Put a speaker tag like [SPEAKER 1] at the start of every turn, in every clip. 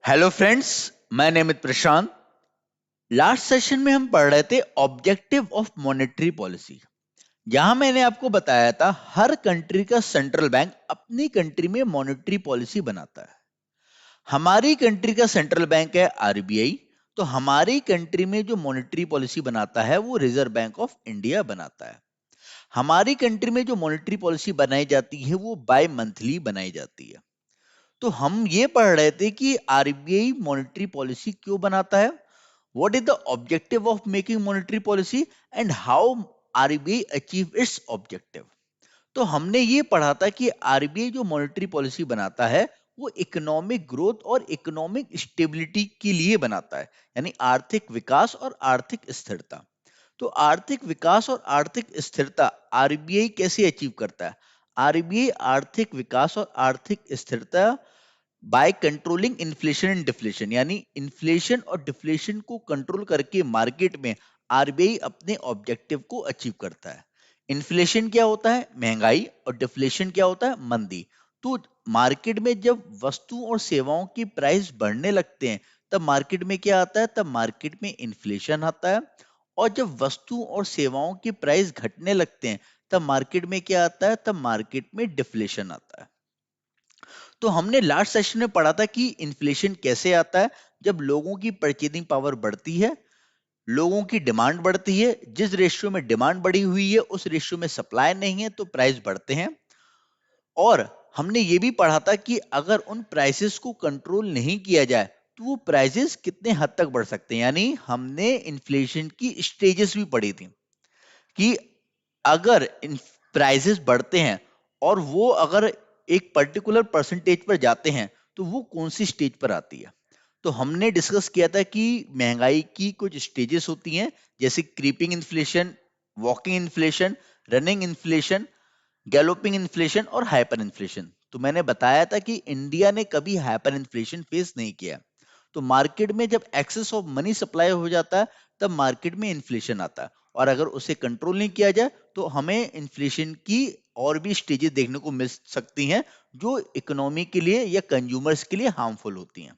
[SPEAKER 1] Hello friends, मैं नियमित प्रशांत। Last session में हम पढ़ रहे थे ऑब्जेक्टिव ऑफ मॉनेटरी पॉलिसी। जहां मैंने आपको बताया था हर कंट्री का सेंट्रल बैंक अपनी कंट्री में मॉनेटरी पॉलिसी बनाता है। हमारी कंट्री का सेंट्रल बैंक है आरबीआई। तो हमारी कंट्री में जो मॉनेटरी पॉलिसी बनाता है वो रिजर्व बैंक ऑफ इंडिया बनाता है। हमारी कंट्री में जो मॉनेटरी पॉलिसी बनाई जाती है वो बाय मंथली बनाई जाती है। तो हम ये पढ़ रहे थे कि आरबीआई मॉनेटरी पॉलिसी क्यों बनाता है, what is the objective of making monetary policy and how RBI achieve its objective। तो हमने ये पढ़ा था कि आरबीआई जो मॉनेटरी पॉलिसी बनाता है वो इकोनॉमिक ग्रोथ और इकोनॉमिक स्टेबिलिटी के लिए बनाता है, यानी आर्थिक विकास और आर्थिक स्थिरता। तो आर्थिक विकास और आर्थिक स्थिरता आरबीआई कैसे अचीव करता है? आरबीआई आर्थिक विकास और आर्थिक स्थिरता by controlling inflation and deflation, यानी इन्फ्लेशन और डिफ्लेशन को कंट्रोल करके मार्केट में आरबीआई अपने ऑब्जेक्टिव को अचीव करता है। इन्फ्लेशन क्या होता है? महंगाई। और डिफ्लेशन क्या होता है? मंदी। तो मार्केट में जब वस्तु और सेवाओं की प्राइस बढ़ने लगते हैं तब मार्केट में क्या आता है? तब मार्केट में इन्फ्लेशन आता है। और जब वस्तु और सेवाओं की प्राइस घटने लगते हैं तब मार्केट में क्या आता है? तब मार्केट में डिफ्लेशन आता है। तो हमने लास्ट सेशन में पढ़ा था कि इन्फ्लेशन कैसे आता है। जब लोगों की परचेजिंग पावर बढ़ती है, लोगों की डिमांड बढ़ती है, जिस रेशियो में डिमांड बढ़ी हुई है उस रेशियो में सप्लाई नहीं है तो प्राइस बढ़ते हैं। और हमने ये भी पढ़ा था कि अगर उन प्राइसेस को कंट्रोल नहीं किया जाए तो वो प्राइसेस कितने हद तक बढ़ सकते हैं, यानी हमने इन्फ्लेशन की स्टेजेस भी पढ़ी थी कि अगर प्राइसेस बढ़ते हैं और वो अगर एक पर्टिकुलर परसेंटेज पर जाते हैं तो वो कौन सी स्टेज पर आती है। तो हमने डिस्कस किया था कि महंगाई की कुछ स्टेजेस होती हैं, जैसे creeping inflation, walking inflation, running inflation, galloping inflation और हाइपर इन्फ्लेशन। तो मैंने बताया था कि इंडिया ने कभी हाइपर इन्फ्लेशन फेस नहीं किया। तो मार्केट में जब एक्सेस ऑफ मनी सप्लाई हो जाता है तब मार्केट में इन्फ्लेशन आता है, और अगर उसे कंट्रोल नहीं किया जाए तो हमें इन्फ्लेशन की और भी स्टेजेस देखने को मिल सकती हैं जो इकोनॉमी के लिए या कंज्यूमर्स के लिए हार्मफुल होती हैं।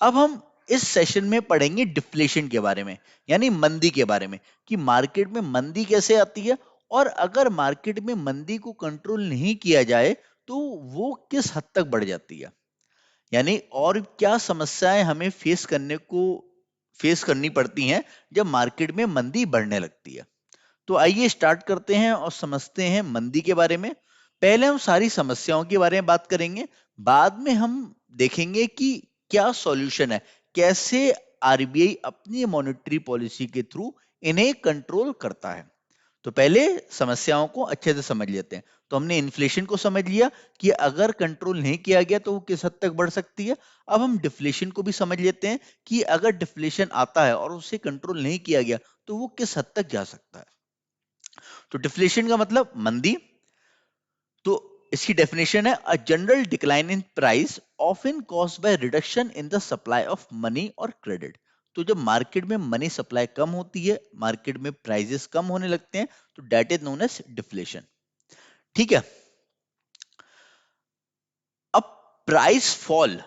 [SPEAKER 1] अब हम इस सेशन में पढ़ेंगे डिफ्लेशन के बारे में, यानी मंदी के बारे में, कि मार्केट में मंदी कैसे आती है और अगर मार्केट में मंदी को कंट्रोल नहीं किया जाए तो वो किस हद तक बढ़ जाती है, यानी और क्या समस्याएं हमें फेस करनी पड़ती हैं जब मार्केट में मंदी बढ़ने लगती है। तो आइए स्टार्ट करते हैं और समझते हैं मंदी के बारे में। पहले हम सारी समस्याओं के बारे में बात करेंगे, बाद में हम देखेंगे कि क्या सॉल्यूशन है, कैसे आरबीआई अपनी मॉनेटरी पॉलिसी के थ्रू इन्हें कंट्रोल करता है। तो पहले समस्याओं को अच्छे से समझ लेते हैं। तो हमने इन्फ्लेशन को समझ लिया कि अगर कंट्रोल नहीं किया गया तो वो किस हद तक बढ़ सकती है। अब हम डिफ्लेशन को भी समझ लेते हैं कि अगर डिफ्लेशन आता है और उसे कंट्रोल नहीं किया गया तो वो किस हद तक जा सकता है। तो डिफ्लेशन का मतलब मंदी। तो इसकी डेफिनेशन है a general decline in price often caused by reduction in the supply of money और क्रेडिट। तो जब मार्केट में मनी सप्लाई कम होती है, मार्केट में प्राइसेस कम होने लगते हैं, तो that is known as deflation. ठीक है। अब प्राइस फॉल,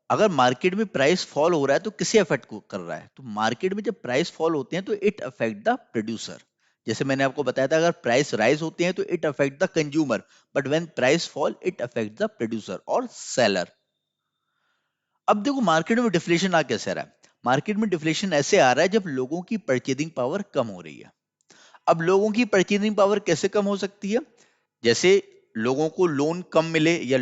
[SPEAKER 1] अगर मार्केट में प्राइस फॉल हो रहा है तो किसे अफेक्ट कर रहा है? तो मार्केट में जब प्राइस फॉल होते हैं तो इट अफेक्ट द प्रोड्यूसर। जैसे मैंने आपको बताया था, अगर प्राइस राइज होते हैं तो it affect the consumer, but when price fall it affect the producer और सेलर। अब देखो मार्केट में डिफ्लेशन आ कैसे रहा है। मार्केट में डिफ्लेशन ऐसे आ रहा है जब लोगों की परचेजिंग पावर कम हो रही है। अब लोगों की परचेजिंग पावर कैसे कम हो सकती है? जैसे लोगों को लोन कम मिले या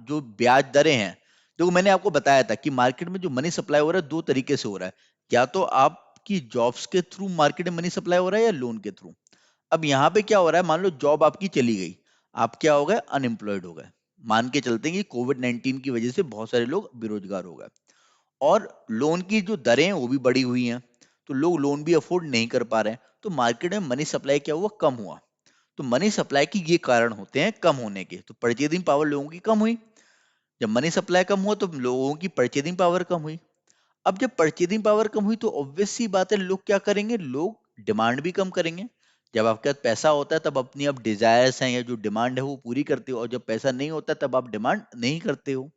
[SPEAKER 1] जो ब्याज दरें हैं। देखो मैंने आपको बताया था कि मार्केट में जो मनी सप्लाई हो रहा है दो तरीके से हो रहा है, या तो आपकी जॉब्स के थ्रू मार्केट में मनी सप्लाई हो रहा है या लोन के थ्रू। अब यहाँ पे क्या हो रहा है, मान लो जॉब आपकी चली गई, आप क्या हो गए? अनएम्प्लॉयड हो गए। मान के चलते हैं कि कोविड 19 की वजह से बहुत सारे लोग बेरोजगार हो गए, और लोन की जो दरें हैं वो भी बढ़ी हुई हैं, तो लोग लोन भी अफोर्ड नहीं कर पा रहे हैं। तो मार्केट में मनी सप्लाई क्या हुआ? कम हुआ। तो मनी सप्लाई की ये कारण होते हैं कम होने के। तो परचेजिंग पावर लोगों की कम हुई। जब मनी सप्लाई कम हुआ तो लोगों की परचेजिंग पावर कम हुई। अब जब परचेजिंग पावर कम हुई तो ऑब्वियस सी बात है, लोग क्या करेंगे? लोग डिमांड भी कम करेंगे। जब आपके पास पैसा होता है तब अपनी आप डिजायर्स हैं या जो डिमांड है वो पूरी करते हो, और जब पैसा नहीं होता तब आप डिमांड नहीं करते हो।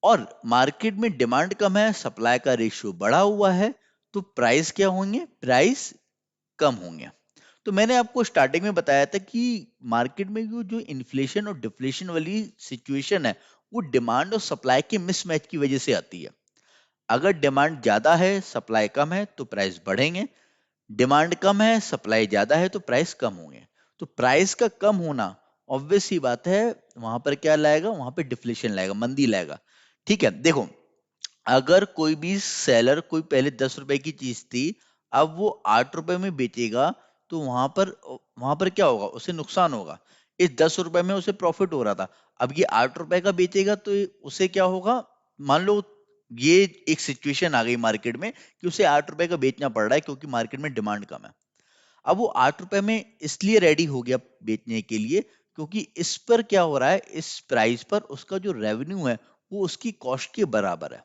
[SPEAKER 1] और मार्केट में डिमांड कम है, सप्लाई का रेशियो बढ़ा हुआ है, तो प्राइस क्या होंगे? प्राइस कम होंगे। तो मैंने आपको स्टार्टिंग में बताया था कि मार्केट में जो इन्फ्लेशन और डिफ्लेशन वाली सिचुएशन है, वो डिमांड और सप्लाई के मिसमैच की वजह से आती है। अगर डिमांड ज्यादा है, सप्लाई कम है, तो प्राइस बढ़ेंगे। डिमांड कम है, सप्लाई ज्यादा है, तो प्राइस कम होंगे। तो प्राइस का कम होना ऑब्वियस सी बात है, वहां पर क्या लाएगा? वहां पे डिफ्लेशन लाएगा, मंदी लाएगा। ठीक है, देखो, अगर कोई भी सेलर कोई पहले 10 रुपए की चीज थी, अब वो 8 रुपए में बेचेगा, तो वहां पर क्या होगा? उसे नुकसान होगा। इस 10 रुपए में उसे प्रॉफिट हो रहा था, अब ये 8 रुपए का बेचेगा, तो उसे क्या होगा? मान लो ये एक सिचुएशन आ गई मार्केट में कि उसे 8 रुपए का बेचना पड़ रहा है क्योंकि मार्केट में डिमांड कम है। अब वो 8 रुपए में इसलिए रेडी हो गया बेचने के लिए क्योंकि इस पर क्या हो रहा है? इस प्राइस पर उसका जो रेवेन्यू है वो उसकी कॉस्ट के बराबर है।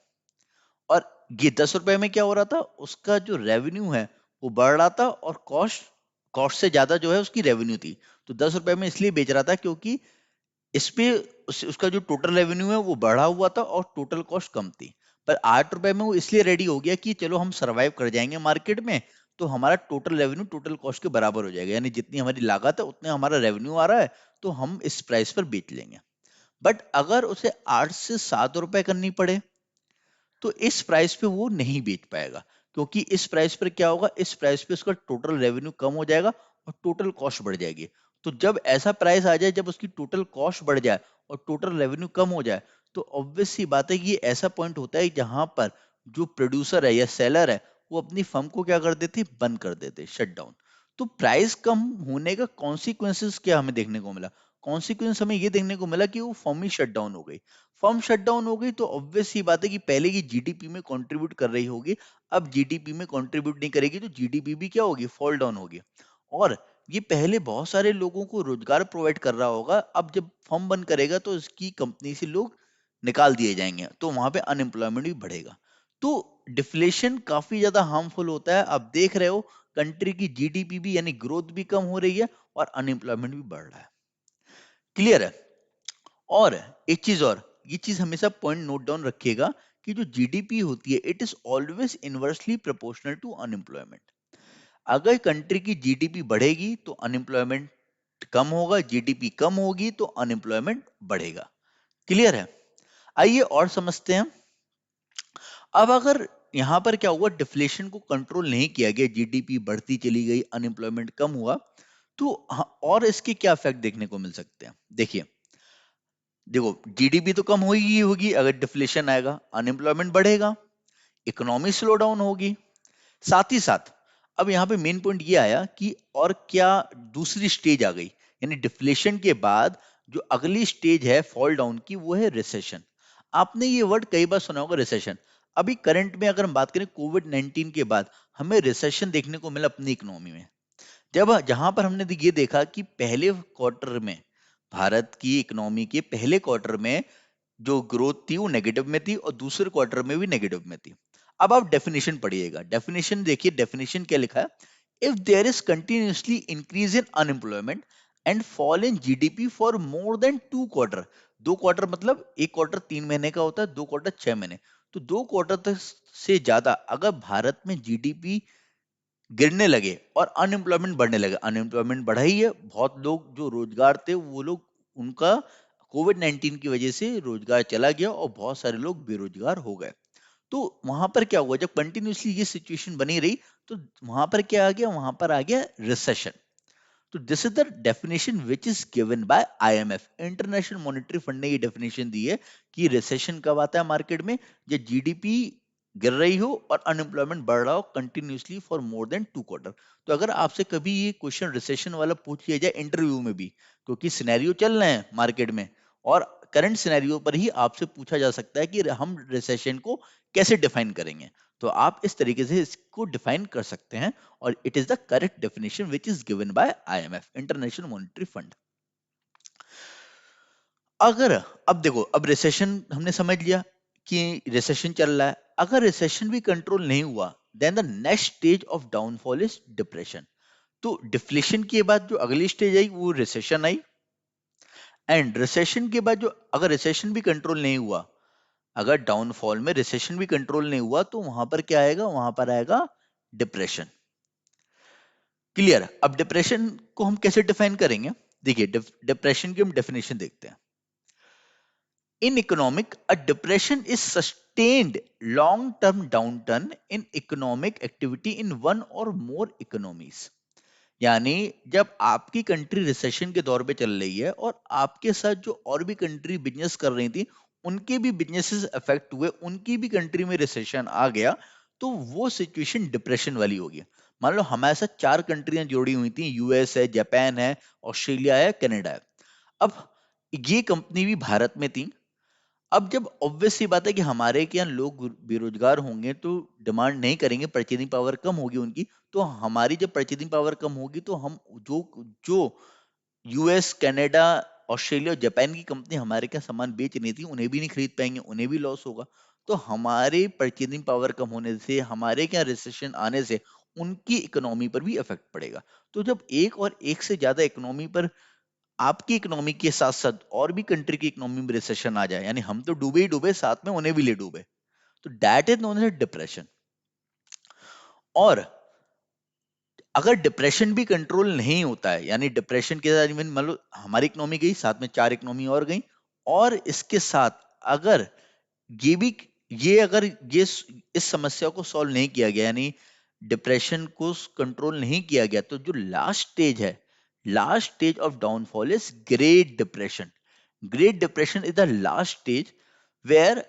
[SPEAKER 1] और ये 10 रुपए में क्या हो रहा था? उसका जो रेवेन्यू है वो बढ़ रहा था, और कॉस्ट कॉस्ट से ज्यादा जो है उसकी रेवेन्यू थी। तो 10 रुपए में इसलिए बेच रहा था क्योंकि इस पे उसका जो टोटल रेवेन्यू है वो बढ़ा हुआ था और टोटल कॉस्ट कम थी। पर 8 रुपए में वो इसलिए रेडी हो गया कि चलो हम सरवाइव कर जाएंगे मार्केट में, तो हमारा टोटल रेवेन्यू टोटल कॉस्ट के बराबर हो जाएगा, यानी जितनी हमारी लागत है उतने हमारा रेवेन्यू आ रहा है, तो हम इस प्राइस पर बेच लेंगे। बट अगर उसे 8 से 7 रुपए करनी पड़े, तो इस प्राइस पे वो नहीं बेच पाएगा, क्योंकि इस प्राइस पर क्या होगा? इस प्राइस पे उसका टोटल रेवेन्यू कम हो जाएगा और टोटल कॉस्ट बढ़ जाएगी। तो जब ऐसा प्राइस आ जाए जब उसकी टोटल कॉस्ट बढ़ जाए और टोटल रेवेन्यू कम हो जाए, तो ऑब्वियस सी बात है कि ये ऐसा पॉइंट होता है जहां पर जो प्रोड्यूसर है या सेलर है वो अपनी फर्म को क्या कर देते? बंद कर देते, शट डाउन। तो प्राइस कम होने का कॉन्सिक्वेंसेस क्या हमें देखने को मिला? कॉन्सिक्वेंस हमें ये देखने को मिला कि वो फर्म ही शट डाउन हो गई। फर्म शट डाउन हो गई तो ऑब्वियस सी बात है कि पहले की जीडीपी में कंट्रीब्यूट कर रही होगी, अब जीडीपी में कंट्रीब्यूट नहीं करेगी, तो जीडीपी भी क्या होगी? फॉल डाउन होगी। और ये पहले बहुत सारे लोगों को रोजगार प्रोवाइड कर रहा होगा, अब जब फर्म बंद करेगा तो इसकी कंपनी से लोग निकाल दिए जाएंगे, तो वहां पे अनएम्प्लॉयमेंट भी बढ़ेगा। तो डिफ्लेशन काफी ज्यादा हार्मफुल होता है। अब देख रहे हो कंट्री की जीडीपी भी यानी ग्रोथ भी कम हो रही है और अनएम्प्लॉयमेंट भी बढ़ रहा है। क्लियर है? और एक चीज और, ये चीज हमेशा पॉइंट नोट डाउन रखिएगा कि जो जीडीपी होती है it is always inversely proportional to unemployment. अगर कंट्री की जीडीपी बढ़ेगी तो अनएम्प्लॉयमेंट कम होगा, जीडीपी कम होगी तो अनएम्प्लॉयमेंट बढ़ेगा। क्लियर है? आइए और समझते हैं। अब अगर यहां पर क्या हुआ? डिफ्लेशन को कंट्रोल नहीं किया गया, जीडीपी बढ़ती चली गई, अनएम्प्लॉयमेंट कम हुआ, तो और इसके क्या इफेक्ट देखने को मिल सकते हैं? देखिए, देखो, जीडीपी तो कम होगी ही होगी अगर डिफ्लेशन आएगा, अनएम्प्लॉयमेंट बढ़ेगा, इकोनॉमी स्लो डाउन होगी। साथ ही साथ अब यहाँ पे मेन पॉइंट ये आया कि और क्या दूसरी स्टेज आ गई, यानी डिफ्लेशन के बाद जो अगली स्टेज है फॉल डाउन की, वो है रिसेशन। आपने ये वर्ड कई बार सुना होगा, रिसेशन। अभी करंट में अगर हम बात करें कोविड-19 के बाद, हमें रिसेशन देखने को मिला अपनी इकोनॉमी में। जब जहां पर हमने ये देखा कि पहले क्वार्टर में, भारत की इकोनॉमी के पहले क्वार्टर में जो ग्रोथ थी वो नेगेटिव में थी और दूसरे क्वार्टर में भी नेगेटिव में थी। अब आप डेफिनेशन पढ़िएगा, डेफिनेशन देखिए, डेफिनेशन क्या लिखा है? If there is continuously increase in unemployment and fall in GDP for more than 2 quarter, 2 quarter मतलब एक क्वार्टर 3 महीने का होता है, 2 क्वार्टर 6 महीने, तो 2 क्वार्टर तक से ज्यादा अगर भारत में जीडीपी गिरने लगे और अनएम्प्लॉयमेंट बढ़ने लगे, अनएम्प्लॉयमेंट बढ़ा ही है, बहुत लोग जो रोजगार थे वो लोग, उनका कोविड-19 की वजह से रोजगार चला गया और बहुत सारे लोग बेरोजगार हो गए। तो वहां पर क्या हुआ? जब कंटिन्यूअसली ये सिचुएशन बनी रही, तो वहां पर क्या आ गया? वहां पर आ गया रिसेशन। तो this is the definition which is given by IMF, international monetary fund ने ये डेफिनेशन दी है कि रिसेशन कब आता है मार्केट में? जब जीडीपी गिर रही हो और अनएम्प्लॉयमेंट बढ़ रहा हो continuously for more than 2 quarter. तो अगर आपसे कभी ये क्वेश्चन रिसेशन वाला पूछ लिया जाए इंटरव्यू में भी, क्योंकि सिनेरियो चल रहे हैं मार्केट में, और करंट सिनेरियो पर ही आपसे पूछा जा सकता है कि हम रिसेशन को कैसे डिफाइन करेंगे, तो आप इस तरीके से इसको डिफाइन कर सकते हैं। और it is the correct definition which is given by IMF, international monetary fund. अगर अब देखो, अब रिसेशन हमने समझ लिया कि रिसेशन चल रहा है, अगर रिसेशन भी कंट्रोल नहीं हुआ, then the next stage of downfall is depression. तो डिफ्लेशन के बाद जो अगली स्टेज आई वो रिसेशन आई, एंड रिसेशन के बाद जो, अगर रिसेशन भी कंट्रोल नहीं हुआ, अगर डाउनफॉल में रिसेशन भी कंट्रोल नहीं हुआ तो वहां पर क्या आएगा, वहां पर आएगा डिप्रेशन। क्लियर? अब डिप्रेशन को हम कैसे डिफाइन करेंगे? देखिए, डिप्रेशन की हम डेफिनेशन देखते हैं। In economic, a depression is sustained long-term downturn in economic activity in one or more economies. यानी जब आपकी कंट्री रिसेशन के दौर पे चल रही है और आपके साथ जो और भी कंट्री बिजनेस कर रही थी उनके भी बिजनेसेस अफेक्ट हुए, उनकी भी कंट्री में रिसेशन आ गया, तो वो सिचुएशन डिप्रेशन वाली होगी। मान लो हमारे साथ 4 कंट्रियां जुड़ी हुई थी, यूएस है, जापान है, ऑस्ट्रेलिया है, कनाडा है। अब ये कंपनी भी भारत में थी। अब जब ऑब्वियस सी बात है कि हमारे के यहाँ लोग बेरोजगार होंगे तो डिमांड नहीं करेंगे, परचेजिंग पावर कम होगी उनकी। तो हमारी जब परचेजिंग पावर कम होगी तो हम जो जो यूएस, कनाडा, ऑस्ट्रेलिया और जापान की कंपनी हमारे क्या सामान बेच रही थी उन्हें भी नहीं खरीद पाएंगे, उन्हें भी लॉस होगा। तो हमारे परचेजिंग पावर कम होने से, हमारे क्या रिसेशन आने से उनकी इकोनॉमी पर भी इफेक्ट पड़ेगा। तो जब एक और एक से ज्यादा इकोनॉमी पर, आपकी इकोनॉमी के साथ साथ और भी कंट्री की इकोनॉमी में रिसेशन आ जाए, यानी हम तो डूबे ही डूबे, साथ में उन्हें भी ले डूबे, तो that is known as depression. और अगर डिप्रेशन भी कंट्रोल नहीं होता है, यानी डिप्रेशन के साथ इवन मान लो हमारी इकोनॉमी गई, साथ में 4 इकोनॉमी और गई, और इसके साथ अगर ये भी, ये अगर ये इस समस्या को सॉल्व नहीं किया गया, यानी डिप्रेशन को कंट्रोल नहीं किया गया, तो जो लास्ट स्टेज है, last stage of downfall is great depression. Great depression is the last stage where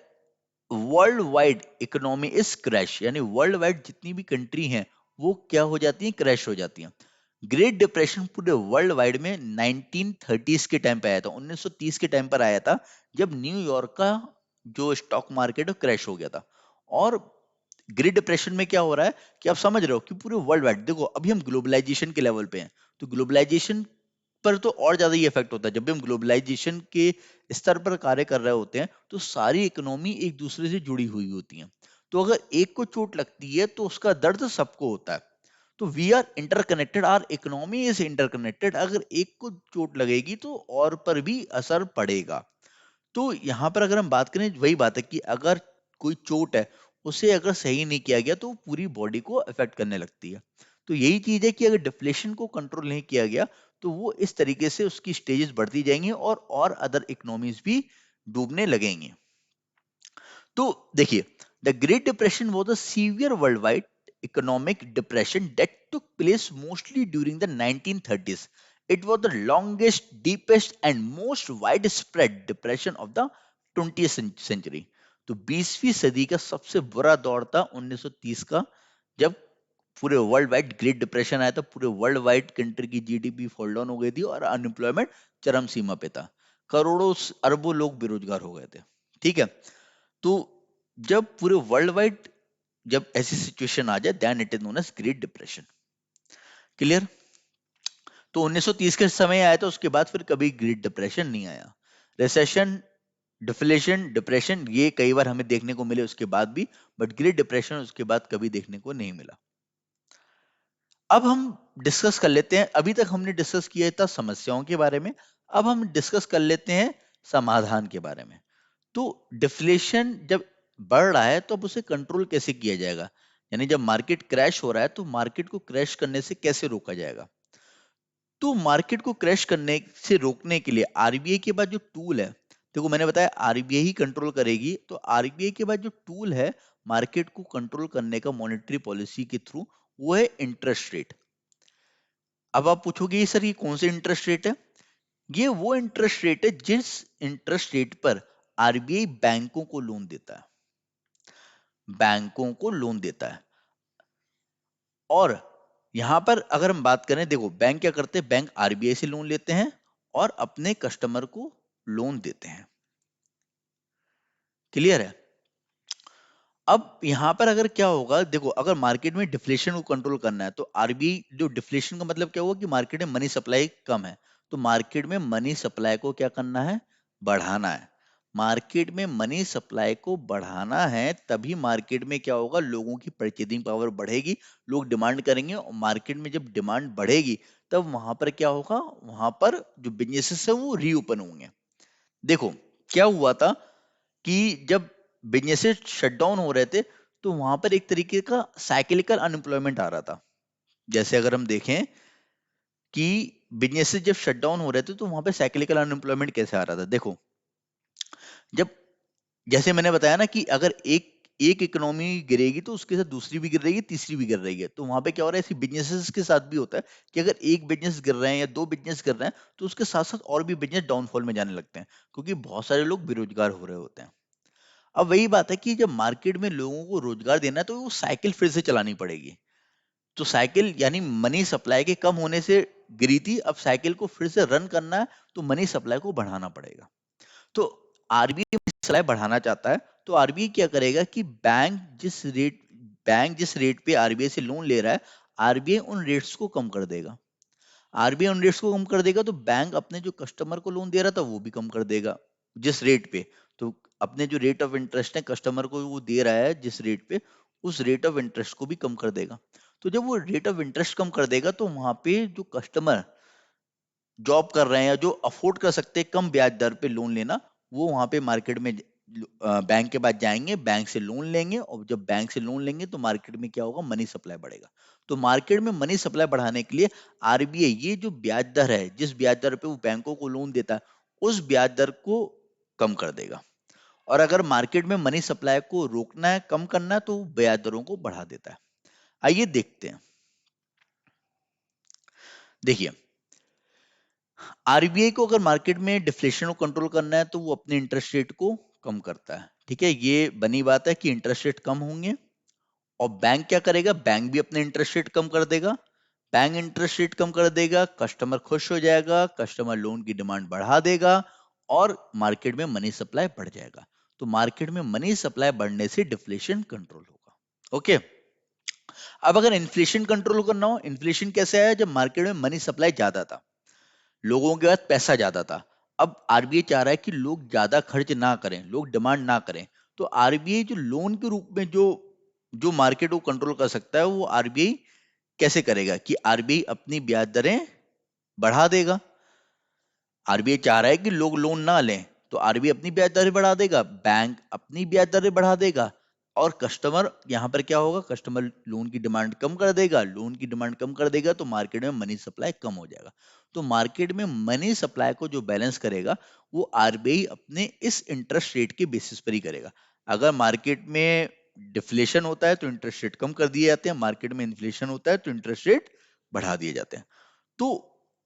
[SPEAKER 1] world wide economy is crash, यानी वर्ल्ड वाइड जितनी भी कंट्री हैं वो क्या हो जाती हैं, क्रैश हो जाती हैं। ग्रेट डिप्रेशन पूरे वर्ल्ड वाइड में 1930s के टाइम पे आया था, 1930 के टाइम पर आया था, जब न्यूयॉर्क का जो स्टॉक मार्केट क्रैश हो गया था। और ग्रेट डिप्रेशन में क्या हो रहा है कि आप समझ रहे हो कि पूरे वर्ल्ड वाइड, देखो अभी हम ग्लोबलाइजेशन के लेवल पे हैं, तो ग्लोबलाइजेशन पर तो और ज्यादा ये इफेक्ट होता है। जब भी हम ग्लोबलाइजेशन के स्तर पर कार्य कर रहे होते हैं तो सारी इकोनॉमी एक दूसरे से जुड़ी हुई होती है। तो अगर एक को चोट लगती है तो उसका दर्द सबको होता है। तो we are interconnected, our economy is interconnected. अगर एक को चोट लगेगी तो और पर भी असर पड़ेगा। तो यहाँ पर अगर हम बात करें, वही बात है कि अगर कोई चोट है, उसे अगर सही नहीं किया गया तो वो पूरी बॉडी को अफेक्ट करने लगती है। तो यही चीज है कि अगर डिफ्लेशन को कंट्रोल नहीं किया गया तो वो इस तरीके से उसकी स्टेजेस बढ़ती जाएंगी और अदर इकोनॉमीज भी डूबने लगेंगे। तो देखिए, the great depression was a severe world wide economic depression that took place mostly during the 1930s. It was the longest, deepest and most widespread depression of the 20th century. तो 20वीं सदी का सबसे बुरा दौर था 1930 का, जब पूरे वर्ल्ड वाइड ग्रेट डिप्रेशन आया था। पूरे वर्ल्ड वाइड कंट्री की जीडीपी फॉल डाउन हो गई थी और अनएम्प्लॉयमेंट चरम सीमा पे था। करोड़ों अरबों लोग बेरोजगार हो गए थे। ठीक है? तो जब पूरे वर्ल्ड वाइड जब ऐसी सिचुएशन आ जाए, then it is known as great depression. Clear? तो 1930 के समय आया था, उसके बाद फिर कभी ग्रेट डिप्रेशन नहीं आया। रिसेशन, डिफ्लेशन, डिप्रेशन ये कई बार हमें देखने को मिले उसके बाद भी, बट ग्रेट डिप्रेशन उसके बाद कभी देखने को नहीं मिला। अब हम डिस्कस कर लेते हैं, अभी तक हमने डिस्कस किया था समस्याओं के बारे में, अब हम डिस्कस कर लेते हैं समाधान के बारे में। तो डिफ्लेशन जब बढ़ रहा है तो अब उसे कंट्रोल कैसे किया जाएगा, यानी जब मार्केट क्रैश हो रहा है तो मार्केट को क्रैश करने से कैसे रोका जाएगा। तो मार्केट को क्रैश करने से रोकने के लिए आरबीआई के पास जो टूल है, देखो मैंने बताया आरबीआई ही कंट्रोल करेगी, तो आरबीआई के पास जो टूल है मार्केट को कंट्रोल करने का मॉनेटरी पॉलिसी के थ्रू, वो है इंटरेस्ट रेट। अब आप पूछोगे सर ये कौन से इंटरेस्ट रेट है? ये वो इंटरेस्ट रेट है जिस इंटरेस्ट रेट पर आरबीआई बैंकों को लोन देता है, बैंकों को लोन देता है। और यहां पर अगर हम बात करें, देखो बैंक क्या करते हैं, बैंक आरबीआई से लोन लेते हैं और अपने कस्टमर को लोन देते हैं। क्लियर है? अब यहां पर अगर क्या होगा, देखो अगर मार्केट में डिफ्लेशन को कंट्रोल करना है तो आरबीआई, जो डिफ्लेशन का मतलब क्या हुआ कि मार्केट में मनी सप्लाई कम है, तो मार्केट में मनी सप्लाई को क्या करना है, बढ़ाना है। मार्केट में मनी सप्लाई को बढ़ाना है, तभी मार्केट में क्या होगा, लोगों की परचेजिंग पावर बढ़ेगी, लोग डिमांड करेंगे, और मार्केट में जब डिमांड बढ़ेगी तब वहां पर क्या होगा, वहां पर जो बिजनेसेस है वो रीओपन होंगे। देखो क्या हुआ था कि जब बिजनेसेस शट डाउन हो रहे थे तो वहां पर एक तरीके का साइक्लिकल अनएम्प्लॉयमेंट आ रहा था। जैसे अगर हम देखें कि बिजनेसेस जब शट डाउन हो रहे थे तो वहां पे साइक्लिकल अनएम्प्लॉयमेंट कैसे आ रहा था, देखो जब जैसे मैंने बताया ना कि अगर एक एक इकोनॉमी गिरेगी तो उसके साथ दूसरी भी गिर रही है, तीसरी भी गिर रही है, तो वहां पे क्या हो रहा है, ऐसी बिजनेसेस के साथ भी होता है कि अगर एक बिजनेस गिर रहे हैं या दो बिजनेस गिर रहे हैं तो उसके साथ साथ और भी बिजनेस डाउनफॉल में जाने लगते हैं क्योंकि बहुत सारे लोग बेरोजगार हो रहे होते हैं। अब वही बात है कि जब मार्केट में लोगों को रोजगार देना है तो वो साइकिल फिर से चलानी पड़ेगी। तो साइकिल यानी मनी सप्लाई के कम होने से गिरी थी, अब साइकिल को फिर से रन करना है तो मनी सप्लाई को बढ़ाना पड़ेगा। तो आरबीआई सप्लाई बढ़ाना चाहता है तो आरबीआई क्या करेगा कि बैंक जिस रेट पे आरबीआई से लोन ले रहा है, आरबीआई उन रेट्स को कम कर देगा। आरबीआई उन रेट्स को कम कर देगा तो बैंक अपने जो कस्टमर को लोन दे रहा था वो भी कम कर देगा जिस रेट पे। तो अपने जो रेट ऑफ इंटरेस्ट है कस्टमर को वो दे रहा है जिस रेट पे, उस रेट ऑफ इंटरेस्ट को भी कम कर देगा। तो जब वो रेट ऑफ इंटरेस्ट कम कर देगा तो वहां पे जो कस्टमर जॉब कर रहे हैं या जो अफोर्ड कर सकते हैं कम ब्याज दर पे लोन लेना, वो वहां पे मार्केट में बैंक के पास जाएंगे, बैंक से लोन लेंगे, और जब बैंक से लोन लेंगे तो मार्केट में क्या होगा, मनी सप्लाई बढ़ेगा। तो मार्केट में मनी सप्लाई बढ़ाने के लिए आरबीआई ये जो ब्याज दर है, जिस ब्याज दर पे वो बैंकों को लोन देता है, उस ब्याज दर को कम कर देगा। और अगर मार्केट में मनी सप्लाई को रोकना है, कम करना है, तो वो ब्याज दरों को बढ़ा देता है। आइए देखते हैं। देखिए, आरबीआई को अगर मार्केट में डिफ्लेशन को कंट्रोल करना है तो वो अपने इंटरेस्ट रेट को कम करता है। ठीक है, ये बनी बात है कि इंटरेस्ट रेट कम होंगे। और बैंक क्या करेगा, बैंक भी अपने इंटरेस्ट रेट कम कर देगा। बैंक इंटरेस्ट रेट कम कर देगा, कस्टमर खुश हो जाएगा, कस्टमर लोन की डिमांड बढ़ा देगा और मार्केट में मनी सप्लाई बढ़ जाएगा। तो मार्केट में मनी सप्लाई बढ़ने से डिफ्लेशन कंट्रोल होगा। ओके। अब अगर इन्फ्लेशन कंट्रोल करना हो, इन्फ्लेशन कैसे आया, जब मार्केट में मनी सप्लाई ज्यादा था, लोगों के पास पैसा ज्यादा था। अब आरबीआई चाह रहा है कि लोग ज्यादा खर्च ना करें, लोग डिमांड ना करें। तो आरबीआई जो लोन के रूप में जो जो मार्केट को कंट्रोल कर सकता है, वो आरबीआई कैसे करेगा कि आरबीआई अपनी ब्याज दरें बढ़ा देगा। आरबीआई चाह रहा है कि लोग लोन ना लें, तो आरबीआई अपनी ब्याज दरें बढ़ा देगा, बैंक अपनी ब्याज दरें बढ़ा देगा, और कस्टमर यहाँ पर क्या होगा, कस्टमर लोन की डिमांड कम कर देगा, लोन की डिमांड कम कर देगा तो मार्केट में मनी सप्लाई कम हो जाएगा। तो मार्केट में मनी सप्लाई को जो बैलेंस करेगा वो आरबीआई अपने इस इंटरेस्ट रेट के बेसिस पर ही करेगा। अगर मार्केट में डिफ्लेशन होता है तो इंटरेस्ट रेट कम कर दिए जाते हैं, मार्केट में इन्फ्लेशन होता है तो इंटरेस्ट रेट बढ़ा दिए जाते हैं। तो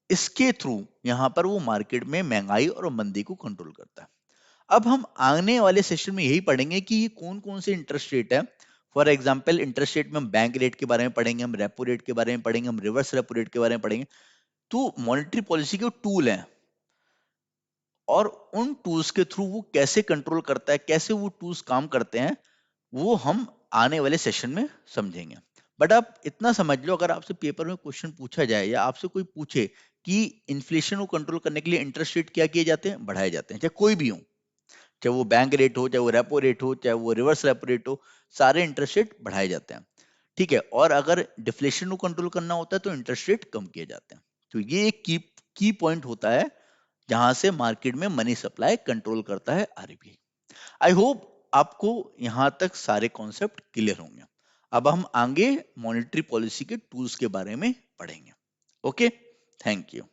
[SPEAKER 1] इसके थ्रू यहां पर वो मार्केट में महंगाई और मंदी को कंट्रोल करता है। अब हम आने वाले सेशन में यही पढ़ेंगे कि ये कौन कौन से इंटरेस्ट रेट है। फॉर एग्जांपल इंटरेस्ट रेट में हम बैंक रेट के बारे में पढ़ेंगे, हम रेपो रेट के बारे में पढ़ेंगे, हम रिवर्स रेपो रेट के बारे में पढ़ेंगे। तो मॉनेटरी पॉलिसी के टूल हैं और उन टूल्स के थ्रू वो कैसे कंट्रोल करता है, कैसे वो टूल्स काम करते हैं, वो हम आने वाले सेशन में समझेंगे। बट आप इतना समझ लो, अगर आपसे पेपर में क्वेश्चन पूछा जाए या आपसे कोई पूछे कि इन्फ्लेशन को कंट्रोल करने के लिए इंटरेस्ट रेट क्या किए जाते हैं, बढ़ाए जाते हैं, चाहे कोई भी हो, चाहे वो बैंक रेट हो, चाहे वो रेपो रेट हो, चाहे वो रिवर्स रेपो रेट हो, सारे इंटरेस्ट रेट बढ़ाए जाते हैं। ठीक है, और अगर डिफ्लेशन को कंट्रोल करना होता है तो इंटरेस्ट रेट कम किए जाते हैं। तो ये एक की पॉइंट होता है जहां से मार्केट में मनी सप्लाई कंट्रोल करता है आरबीआई। आई होप आपको यहां तक सारे कॉन्सेप्ट क्लियर होंगे। अब हम आगे मॉनेटरी पॉलिसी के टूल्स के बारे में पढ़ेंगे। Okay, thank you.